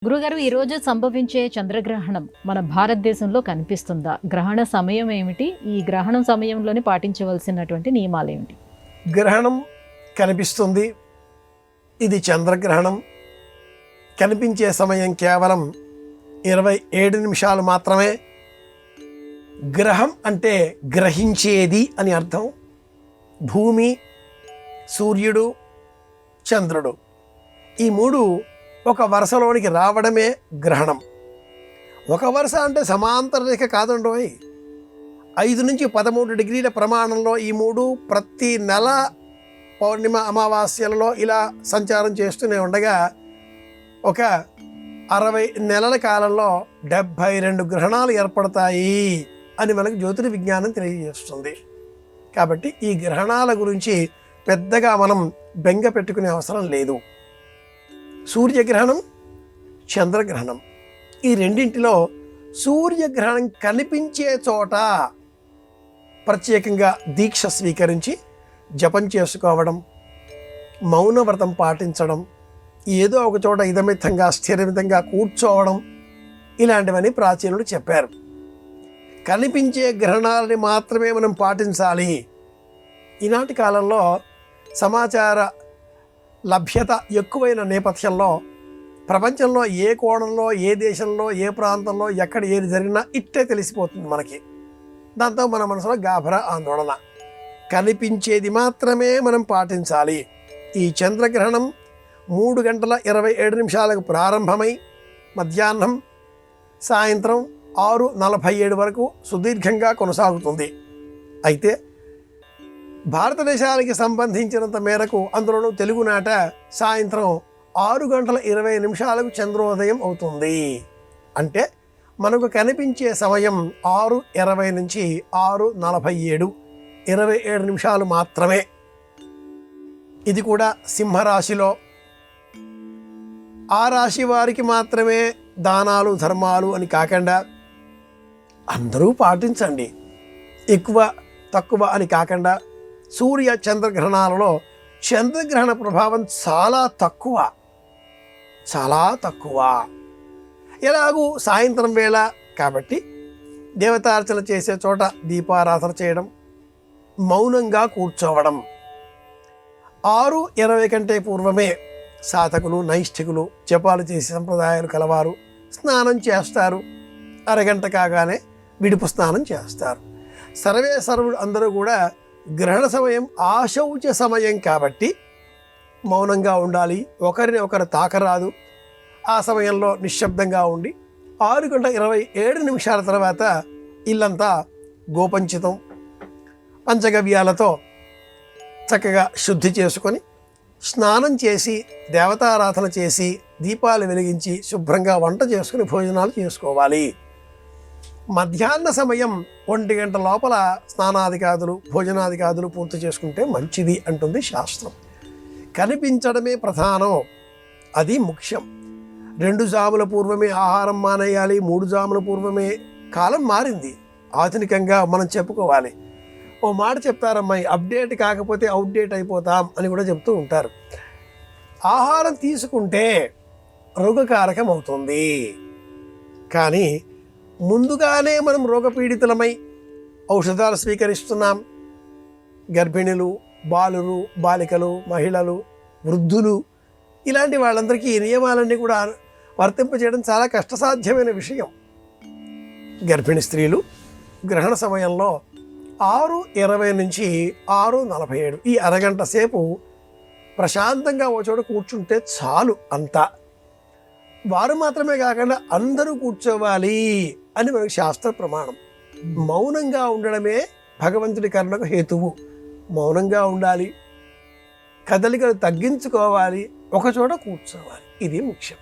గురుగారు, ఈరోజు సంభవించే చంద్రగ్రహణం మన భారతదేశంలో కనిపిస్తుందా? గ్రహణ సమయం ఏమిటి? ఈ గ్రహణం సమయంలోనే పాటించవలసినటువంటి నియమాలు ఏమిటి? గ్రహణం కనిపిస్తుంది. ఇది చంద్రగ్రహణం. కనిపించే సమయం కేవలం 27 నిమిషాలు మాత్రమే. గ్రహం అంటే గ్రహించేది అని అర్థం. భూమి, సూర్యుడు, చంద్రుడు ఈ మూడు ఒక వరుసలోనికి రావడమే గ్రహణం. ఒక వరుస అంటే సమాంతర రేఖ కాదండోయ్. 5 నుంచి 13 డిగ్రీల ప్రమాణంలో ఈ మూడు ప్రతి నెల పౌర్ణిమ అమావాస్యలలో ఇలా సంచారం చేస్తూనే ఉండగా ఒక 60 నెలల కాలంలో 72 గ్రహణాలు ఏర్పడతాయి అని మనకు జ్యోతిర్విజ్ఞానం తెలియజేస్తుంది. కాబట్టి ఈ గ్రహణాల గురించి పెద్దగా మనం బెంగ పెట్టుకునే అవసరం లేదు. సూర్యగ్రహణం, చంద్రగ్రహణం ఈ రెండింటిలో సూర్యగ్రహణం కనిపించే చోట ప్రత్యేకంగా దీక్ష స్వీకరించి జపం చేసుకోవడం, మౌనవ్రతం పాటించడం, ఏదో ఒక చోట ఇదమితంగా స్థిరమితంగా కూర్చోవడం ఇలాంటివన్నీ ప్రాచీనులు చెప్పారు. కనిపించే గ్రహణాలని మాత్రమే మనం పాటించాలి. ఈనాటి కాలంలో సమాచార లభ్యత ఎక్కువైన నేపథ్యంలో ప్రపంచంలో ఏ కోణంలో, ఏ దేశంలో, ఏ ప్రాంతంలో ఎక్కడ ఏది జరిగినా ఇట్టే తెలిసిపోతుంది మనకి. దాంతో మన మనసులో గాభరా, ఆందోళన. కనిపించేది మాత్రమే మనం పాటించాలి. ఈ చంద్రగ్రహణం 3 గంటల 27 నిమిషాలకు ప్రారంభమై మధ్యాహ్నం సాయంత్రం 6:47 వరకు సుదీర్ఘంగా కొనసాగుతుంది. అయితే భారతదేశానికి సంబంధించినంత మేరకు అందులోనూ తెలుగునాట సాయంత్రం 6 గంటల 20 నిమిషాలకు చంద్రోదయం అవుతుంది. అంటే మనకు కనిపించే సమయం 6:20 నుంచి 6:47, 27 నిమిషాలు మాత్రమే. ఇది కూడా సింహరాశిలో. ఆ రాశి వారికి మాత్రమే దానాలు, ధర్మాలు అని కాకుండా అందరూ పాటించండి. ఎక్కువ తక్కువ అని కాకుండా సూర్య చంద్రగ్రహణాలలో చంద్రగ్రహణ ప్రభావం చాలా తక్కువ. ఎలాగూ సాయంత్రం వేళ కాబట్టి దేవతార్చన చేసే చోట దీపారాధన చేయడం, మౌనంగా కూర్చోవడం. 6:20 కంటే పూర్వమే సాధకులు, నైష్ఠికులు జపాలు చేసే సంప్రదాయాలు కలవారు స్నానం చేస్తారు. అరగంట కాగానే విడుపు స్నానం చేస్తారు. సర్వుడు అందరూ కూడా గ్రహణ సమయం ఆశౌచ సమయం కాబట్టి మౌనంగా ఉండాలి. ఒకరిని ఒకరు తాకరాదు. ఆ సమయంలో నిశ్శబ్దంగా ఉండి 6:27 నిమిషాల తర్వాత ఇల్లంతా గోపంచితం, పంచగవ్యాలతో చక్కగా శుద్ధి చేసుకొని స్నానం చేసి దేవతారాధన చేసి దీపాలు వెలిగించి శుభ్రంగా వంట చేసుకుని భోజనాలు చేసుకోవాలి. మధ్యాహ్న సమయం 1 గంట లోపల స్నానాదికాదులు, భోజనాదికాదులు పూర్తి చేసుకుంటే మంచిది అంటుంది శాస్త్రం. కనిపించడమే ప్రధానం, అది ముఖ్యం. 2 జాముల పూర్వమే ఆహారం మానేయాలి, 3 జాముల పూర్వమే. కాలం మారింది. ఆధునికంగా మనం చెప్పుకోవాలి. ఓ మాట చెప్తారమ్మాయి, అప్డేట్ కాకపోతే అవుట్డేట్ అయిపోతాం అని కూడా చెప్తూ ఉంటారు. ఆహారం తీసుకుంటే రోగకారకం అవుతుంది. కానీ ముందుగానే మనం రోగపీడితులమై ఔషధాలు స్వీకరిస్తున్నాం. గర్భిణులు, బాలురు, బాలికలు, మహిళలు, వృద్ధులు ఇలాంటి వాళ్ళందరికీ ఈ నియమాలన్నీ కూడా వర్తింపజేయడం చాలా కష్టసాధ్యమైన విషయం. గర్భిణీ స్త్రీలు గ్రహణ సమయంలో 6:20 నుంచి 6:47 ఈ అరగంట సేపు ప్రశాంతంగా ఓ చోట కూర్చుంటే చాలు. అంతా వారు మాత్రమే కాకుండా అందరూ కూర్చోవాలి అని మనకు శాస్త్ర ప్రమాణం. మౌనంగా ఉండడమే భగవంతుడి కరుణకు హేతువు. మౌనంగా ఉండాలి, కదలికలు తగ్గించుకోవాలి, ఒకచోట కూర్చోవాలి. ఇది ముఖ్యం.